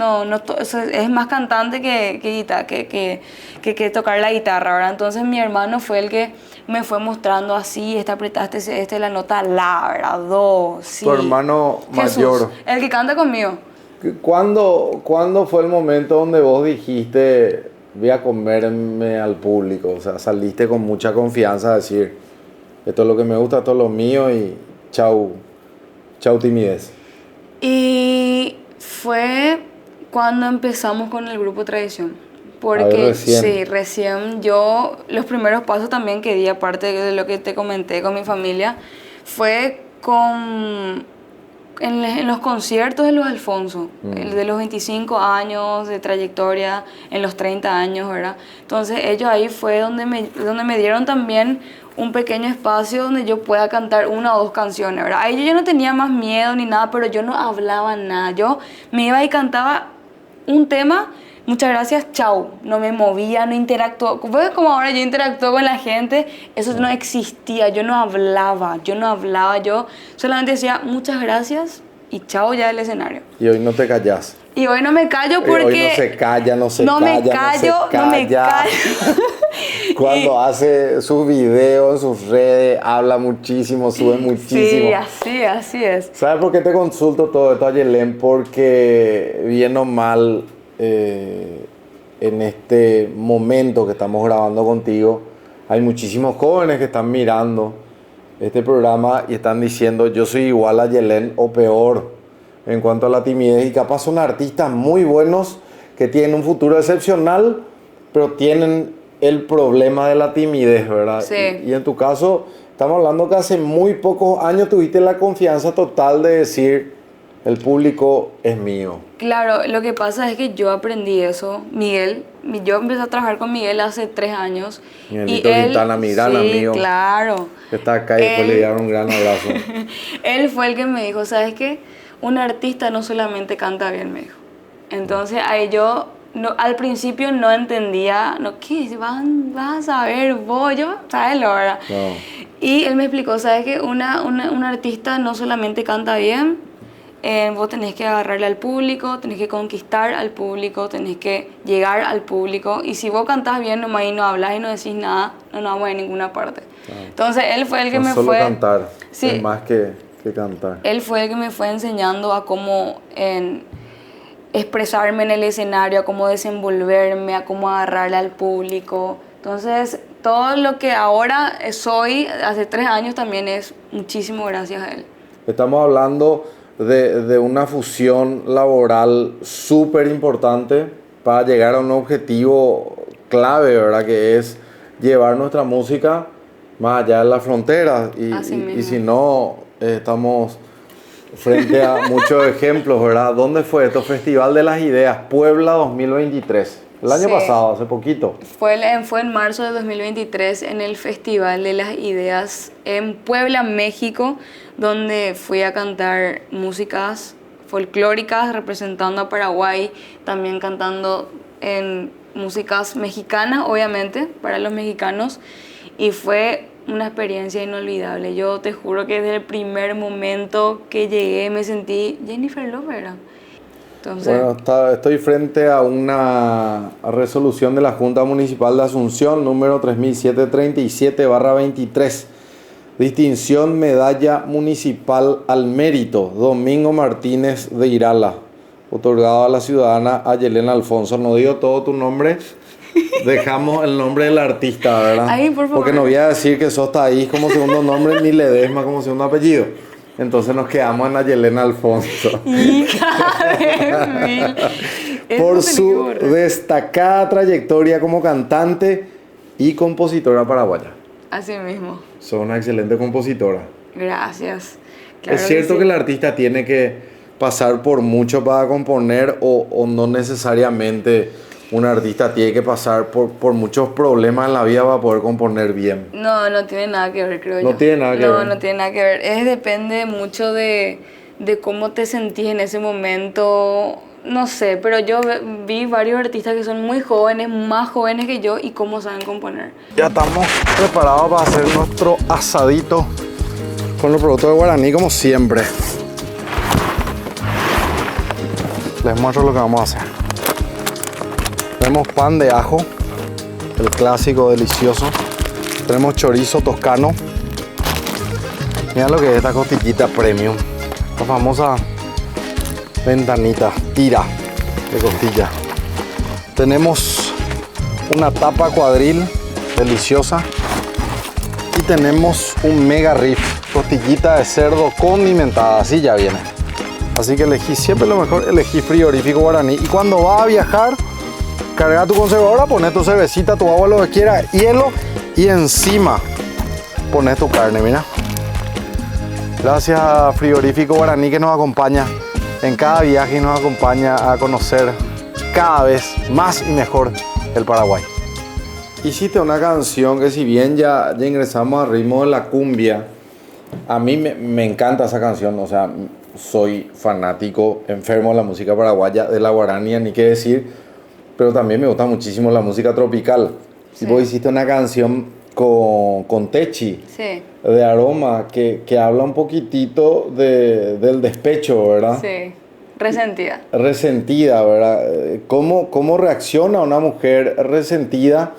es más cantante que tocar la guitarra, ¿verdad? Entonces mi hermano fue el que me fue mostrando así, apretaste es la nota la, ¿verdad? Do, si. Tu hermano Jesús, mayor. el que canta conmigo. ¿Cuándo fue el momento donde vos dijiste, voy a comerme al público? O sea, saliste con mucha confianza a decir, esto es lo que me gusta, esto es lo mío y chau timidez. Y fue cuando empezamos con el grupo Tradición. Porque recién yo, los primeros pasos también que di, aparte de lo que te comenté con mi familia, fue en los conciertos de los Alfonso, el de los 25 años de trayectoria, en los 30 años, ¿verdad? Entonces ellos ahí fue donde me dieron también un pequeño espacio donde yo pueda cantar una o dos canciones, ¿verdad? Ahí yo no tenía más miedo ni nada, pero yo no hablaba nada. Yo me iba y cantaba un tema, muchas gracias, chau. No me movía, no interactuaba. ¿Ves como ahora yo interactúo con la gente? Eso no existía, yo no hablaba, yo solamente decía muchas gracias y chau ya del escenario. Y hoy no te callás. Y hoy no me callo porque... Hoy no se calla. No me callo. Cuando hace sus videos, sus redes, habla muchísimo, sube muchísimo. Sí, así es. ¿Sabes por qué te consulto todo esto, Ayelén? Porque bien o mal, en este momento que estamos grabando contigo, hay muchísimos jóvenes que están mirando este programa y están diciendo, yo soy igual a Ayelén o peor en cuanto a la timidez, y capaz son artistas muy buenos que tienen un futuro excepcional, pero tienen el problema de la timidez, ¿verdad? Sí. Y en tu caso, estamos hablando que hace muy pocos años tuviste la confianza total de decir, el público es mío. Claro, lo que pasa es que yo aprendí eso, yo empecé a trabajar con Miguel hace 3 años. Miguelito Quintana, mi gran amigo. Claro. Que está acá y después le dieron un gran abrazo. Él fue el que me dijo, ¿sabes qué? Un artista no solamente canta bien, me dijo. Entonces ahí yo al principio no entendía, ¿qué? ¿Vas a saber vos? Yo, ¿sabes lo verdad? No. Y él me explicó, ¿sabes qué? Un artista no solamente canta bien, vos tenés que agarrarle al público, tenés que conquistar al público, tenés que llegar al público. Y si vos cantás bien nomás y no hablas y no decís nada, no vamos a ninguna parte. Claro. Entonces él fue el que me fue... cantar, sí, es más que cantar. Él fue el que me fue enseñando a cómo expresarme en el escenario, a cómo desenvolverme, a cómo agarrarle al público. Entonces, todo lo que ahora soy, hace 3 años también es muchísimo gracias a él. Estamos hablando de una fusión laboral súper importante para llegar a un objetivo clave, ¿verdad? Que es llevar nuestra música más allá de la frontera. Y si no, estamos frente a muchos ejemplos, ¿verdad? ¿Dónde fue esto? Festival de las Ideas, Puebla 2023. El año pasado, hace poquito. Fue en marzo de 2023 en el Festival de las Ideas en Puebla, México, donde fui a cantar músicas folclóricas representando a Paraguay, también cantando en músicas mexicanas, obviamente, para los mexicanos, y fue una experiencia inolvidable. Yo te juro que desde el primer momento que llegué me sentí Jennifer Lopez. Entonces, bueno, estoy frente a una resolución de la Junta Municipal de Asunción, número 3737/23. Distinción Medalla Municipal al Mérito, Domingo Martínez de Irala, otorgado a la ciudadana Ayelena Alfonso. No digo todo tu nombre, dejamos el nombre del artista, ¿verdad? Ay, por favor. Porque no voy a decir que sos Taís como segundo nombre, ni Ledesma como segundo apellido. Entonces nos quedamos en Ayelena Alfonso. Hija de mil. Por su destacada trayectoria como cantante y compositora paraguaya. Así mismo. Sos una excelente compositora. Gracias. Claro ¿Es cierto sí. que el artista tiene que pasar por mucho para componer o no necesariamente un artista tiene que pasar por muchos problemas en la vida para poder componer bien? No, no tiene nada que ver, creo yo. No tiene nada que ver. No tiene nada que ver. Depende mucho de cómo te sentís en ese momento. No sé, pero yo vi varios artistas que son muy jóvenes, más jóvenes que yo, y cómo saben componer. Ya estamos preparados para hacer nuestro asadito con los productos de Guaraní, como siempre. Les muestro lo que vamos a hacer. Tenemos pan de ajo, el clásico delicioso. Tenemos chorizo toscano. Mira lo que es esta costillita premium. La famosa ventanita, tira de costilla. Tenemos una tapa cuadril deliciosa. Y tenemos un mega riff, costillita de cerdo condimentada. Así ya viene. Así que elegí siempre lo mejor, elegí frigorífico Guaraní. Y cuando vas a viajar, carga tu conservadora, pones tu cervecita, tu agua, lo que quieras, hielo, y encima pones tu carne, mira. Gracias a Frigorífico Guaraní que nos acompaña en cada viaje y nos acompaña a conocer cada vez más y mejor el Paraguay. Hiciste una canción que, si bien ya ingresamos al ritmo de la cumbia, a mí me encanta esa canción. O sea, soy fanático, enfermo de la música paraguaya, de la guarania, ni qué decir. Pero también me gusta muchísimo la música tropical. Sí. Y vos hiciste una canción con Techi, sí, de Aroma, que habla un poquitito del despecho, ¿verdad? Sí, resentida. Resentida, ¿verdad? ¿Cómo reacciona una mujer resentida?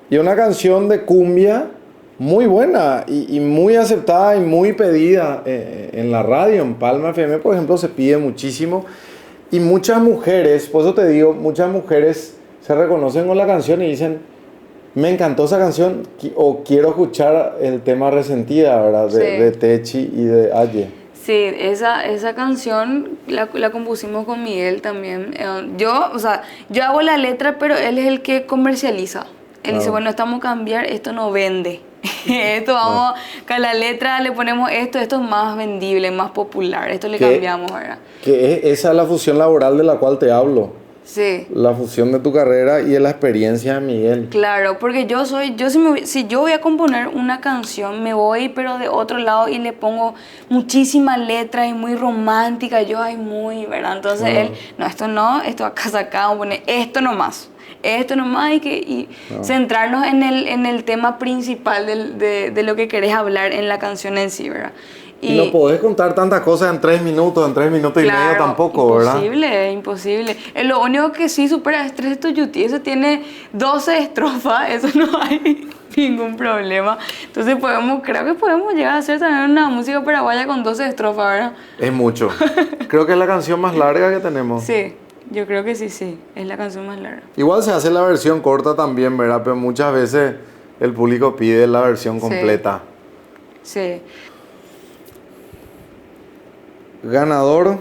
Y una canción de cumbia muy buena y muy aceptada y muy pedida en la radio. En Palma FM, por ejemplo, se pide muchísimo. Y muchas mujeres, por eso te digo, muchas mujeres se reconocen con la canción y dicen, me encantó esa canción, o quiero escuchar el tema Resentida, ¿verdad? De Techi y de Aye. Sí, esa canción la compusimos con Miguel también. Yo hago la letra, pero él es el que comercializa. Él dice, bueno, estamos a cambiar, esto no vende. Esto vamos, a la letra le ponemos esto es más vendible, más popular. Esto le cambiamos, ¿verdad? Esa es la fusión laboral de la cual te hablo. Sí. La fusión de tu carrera y de la experiencia de Miguel. Claro, porque si yo voy a componer una canción, me voy pero de otro lado y le pongo muchísimas letras y muy romántica, ¿verdad? Entonces él, esto acá, vamos a poner esto nomás y centrarnos en el tema principal de lo que querés hablar en la canción en sí, ¿verdad? Y no podés contar tantas cosas en 3 minutos, y medio tampoco, ¿verdad? Imposible. Lo único que sí supera es 3 Tuyuti. Eso tiene 12 estrofas, eso no hay ningún problema. Entonces creo que podemos llegar a hacer también una música paraguaya con 12 estrofas, ¿verdad? Es mucho. Creo que es la canción más larga que tenemos. Sí, yo creo que sí, es la canción más larga. Igual se hace la versión corta también, ¿verdad? Pero muchas veces el público pide la versión completa. Sí. Ganador,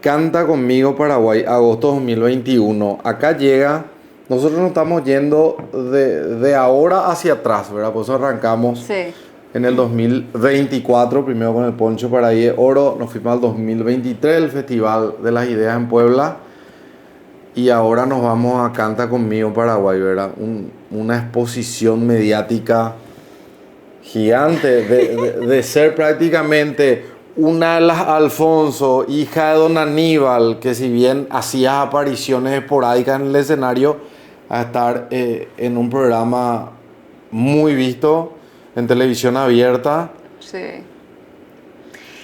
Canta Conmigo Paraguay, agosto 2021. Acá llega, nosotros nos estamos yendo de ahora hacia atrás, ¿verdad? Por eso arrancamos en el 2024, primero con el Poncho Paraí de Oro, nos fuimos al 2023, el Festival de las Ideas en Puebla, y ahora nos vamos a Canta Conmigo Paraguay, ¿verdad? Una exposición mediática gigante de ser prácticamente una de las Alfonso, hija de don Aníbal, que si bien hacía apariciones esporádicas en el escenario, a estar en un programa muy visto en televisión abierta. Sí.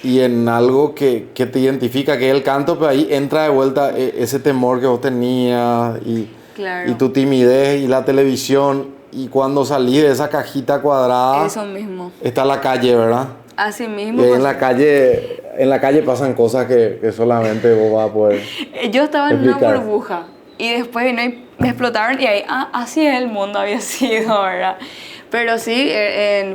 Y en algo que te identifica, que es el canto, pero ahí entra de vuelta ese temor que vos tenías y tu timidez y la televisión. Y cuando salí de esa cajita cuadrada, eso mismo. Está la calle, ¿verdad? Así mismo. Y en la calle pasan cosas que solamente vos vas a poder Yo estaba explicar. en una burbuja y después vino y me explotaron y ahí, así es el mundo había sido, ¿verdad? Pero sí,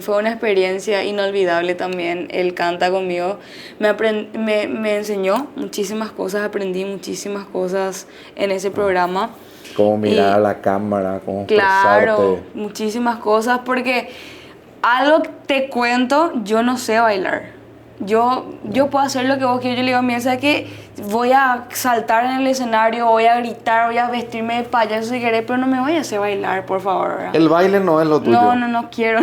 fue una experiencia inolvidable también. Él canta conmigo. Me enseñó muchísimas cosas, aprendí muchísimas cosas en ese programa. Cómo mirar a la cámara, cómo Claro, expresarte. muchísimas cosas, porque algo te cuento, yo no sé bailar. Yo puedo hacer lo que vos quieras. Yo le digo a mi hija que voy a saltar en el escenario, voy a gritar, voy a vestirme de payaso si querés, pero no me voy a hacer bailar, por favor, ¿verdad? El baile no es lo tuyo. No quiero,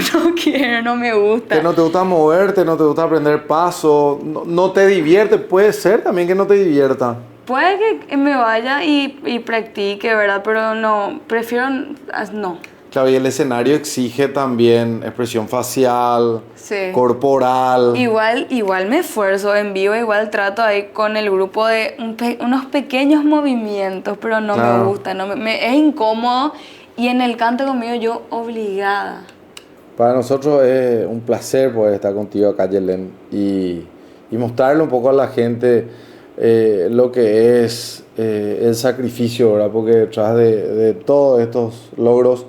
no me gusta. Que no te gusta moverte, no te gusta aprender pasos, no te divierte. Puede ser también que no te divierta. Puede que me vaya y practique, ¿verdad? Pero no, prefiero no. Claro, y el escenario exige también expresión facial, Sí. corporal. Igual me esfuerzo en vivo, igual trato ahí con el grupo de unos pequeños movimientos, pero no Claro. me gusta, es incómodo y en el canto conmigo yo obligada. Para nosotros es un placer poder estar contigo acá, Yelén, y mostrarle un poco a la gente lo que es el sacrificio, ¿verdad? Porque detrás de todos estos logros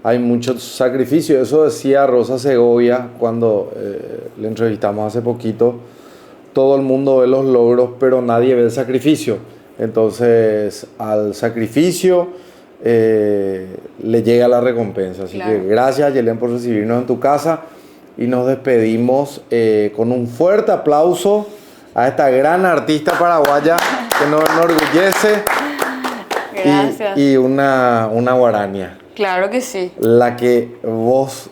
hay mucho sacrificio. Eso decía Rosa Segovia cuando le entrevistamos hace poquito. Todo el mundo ve los logros, pero nadie ve el sacrificio. Entonces, al sacrificio le llega la recompensa. Así Claro. que gracias, Yelén, por recibirnos en tu casa. Y nos despedimos con un fuerte aplauso a esta gran artista paraguaya que nos enorgullece. Gracias. Y una guarania. Claro que sí. La que vos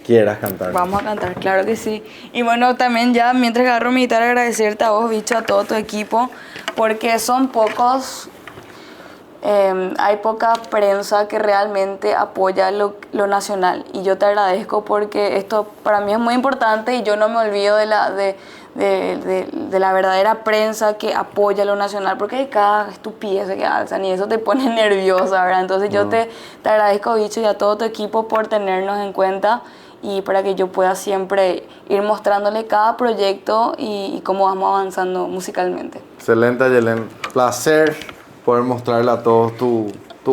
quieras cantar. Vamos a cantar, claro que sí. Y bueno, también ya mientras agarro mi guitarra, agradecerte a vos, bicho, a todo tu equipo, porque son pocos, hay poca prensa que realmente apoya lo nacional. Y yo te agradezco porque esto para mí es muy importante y yo no me olvido de la verdadera prensa que apoya lo nacional, porque hay cada estupidez que alzan y eso te pone nerviosa, ¿verdad? Entonces yo te agradezco, bicho, y a todo tu equipo por tenernos en cuenta y para que yo pueda siempre ir mostrándole cada proyecto y cómo vamos avanzando musicalmente. Excelente, Yelén. Placer poder mostrarle a todos tu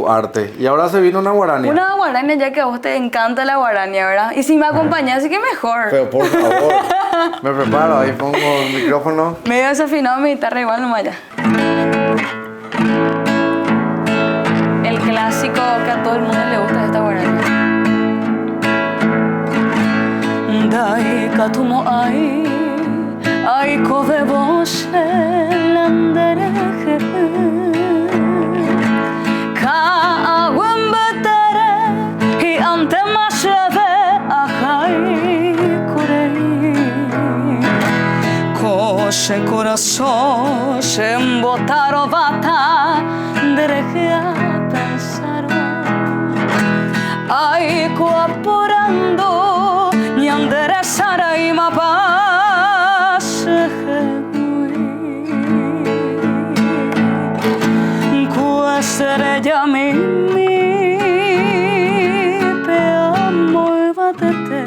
arte. Y ahora se vino una guarania. Una guarania, ya que a vos te encanta la guarania, ¿verdad? Y si me acompañás, así que mejor. Pero por favor, me preparo, ahí pongo el micrófono. Medio desafinado mi guitarra igual nomás ya. El clásico que a todo el mundo le gusta de esta guarania. Dai katumo ai kove boshe landereje ka aguen betere hi ante masheve ahai kurei koshe corazón se embotaro bata dereje a pensar ai coaporando ñandere sarai mapashe Estrella mi pe amor batete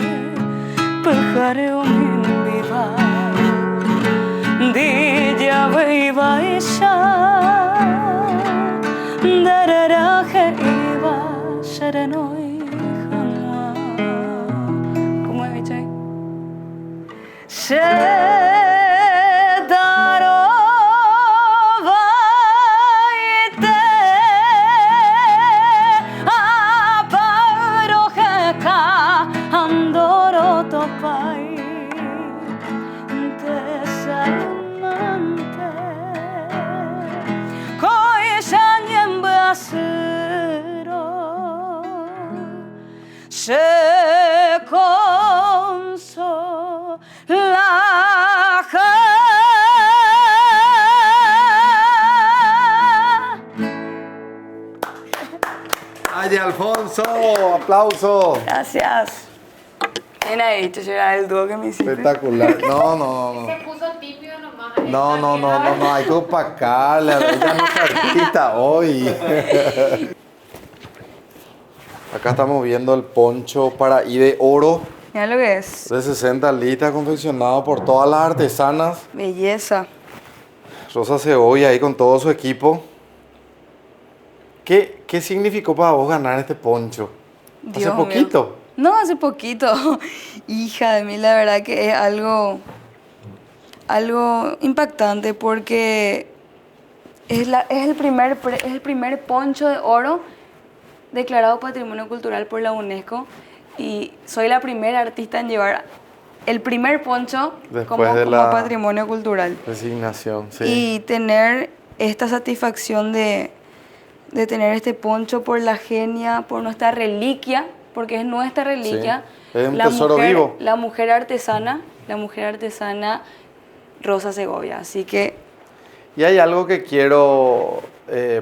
pajareo min viva dija viva isha dararaje iba serenoi jamua ¿cómo es bicho ahí? Se consola. Ay, Alfonso! ¡Aplauso! Gracias. ¿Quién ha dicho? Yo era el dúo que me hiciste. Espectacular. No. Se puso típido nomás. No, hay que opacarle. Ella no es artista hoy. Acá estamos viendo el poncho para I de oro. Mira lo que es. De 60 litros, confeccionado por todas las artesanas. Belleza. Rosa Segovia ahí con todo su equipo. ¿Qué significó para vos ganar este poncho? Dios ¿Hace poquito? Mío. No, hace poquito. Hija de mí, la verdad que es algo impactante porque es el primer poncho de oro declarado Patrimonio Cultural por la UNESCO y soy la primera artista en llevar el primer poncho como Patrimonio Cultural. Designación, sí. Y tener esta satisfacción de tener este poncho por la genia, por nuestra reliquia, porque es nuestra reliquia. Sí. Es un tesoro vivo. La mujer artesana Rosa Segovia, así que... Y hay algo que quiero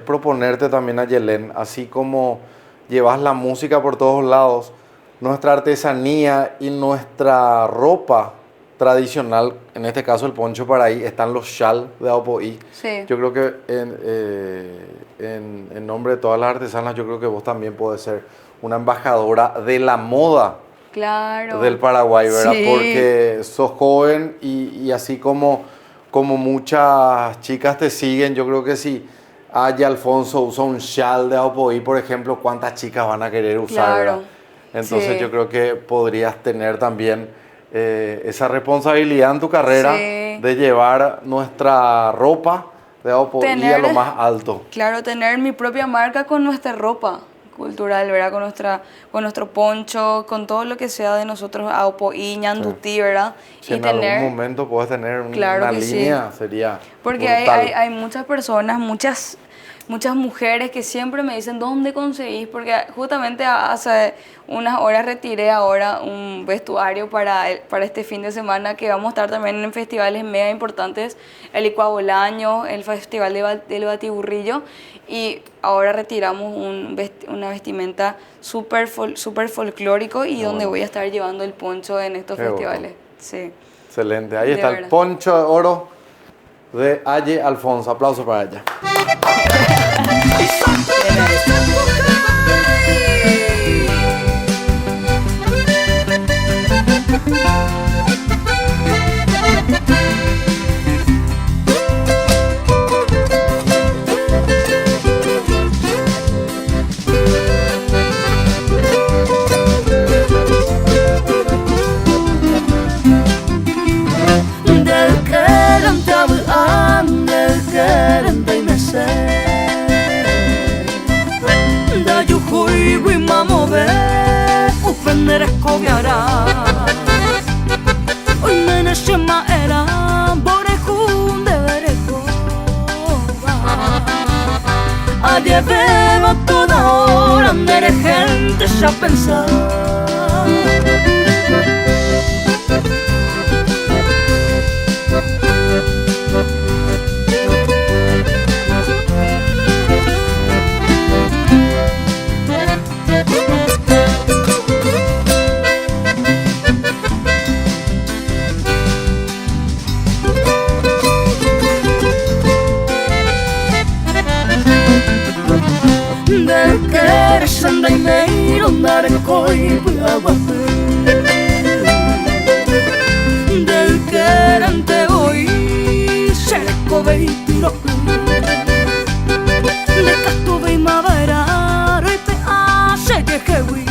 proponerte también a Yelén, así como llevas la música por todos lados, nuestra artesanía y nuestra ropa tradicional, en este caso el poncho paraí, están los shal de Aopoí. Sí. Yo creo que en nombre de todas las artesanas, yo creo que vos también podés ser una embajadora de la moda. Claro. Del Paraguay, ¿verdad? Sí. Porque sos joven y así como muchas chicas te siguen, yo creo que si Aya Alfonso usa un shal de Aopoí, por ejemplo, ¿cuántas chicas van a querer usar? Claro. ¿Verdad? Entonces Sí. yo creo que podrías tener también esa responsabilidad en tu carrera Sí. de llevar nuestra ropa de Aopoí a lo más alto. Claro, tener mi propia marca con nuestra ropa cultural, ¿verdad? Con nuestro poncho, con todo lo que sea de nosotros, Aopoí, Ñandutí, ¿verdad? Si y en algún momento puedes tener Claro una que línea, sí. sería Porque hay muchas personas, muchas mujeres que siempre me dicen, ¿dónde conseguís? Porque justamente hace unas horas retiré ahora un vestuario para este fin de semana que vamos a estar también en festivales mega importantes, el Icuabolaño, el Festival del Batiburrillo, y ahora retiramos una vestimenta súper folclórico y donde voy a estar llevando el poncho en estos festivales. Bueno. Sí. Excelente, ahí De está verdad. el poncho de oro de Aye Alfonso. Aplauso para ella. Llevemos toda hora de gente ya pensar. Sandaimero narcoi aguape del querante hoy cerco veitiro de casto vei mavera roite hace que hewi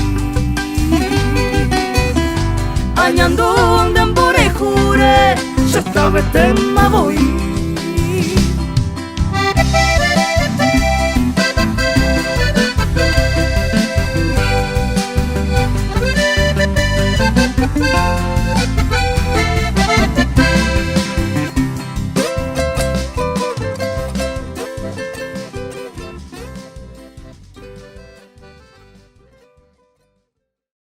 añando donde ambore jure se estaba tema voy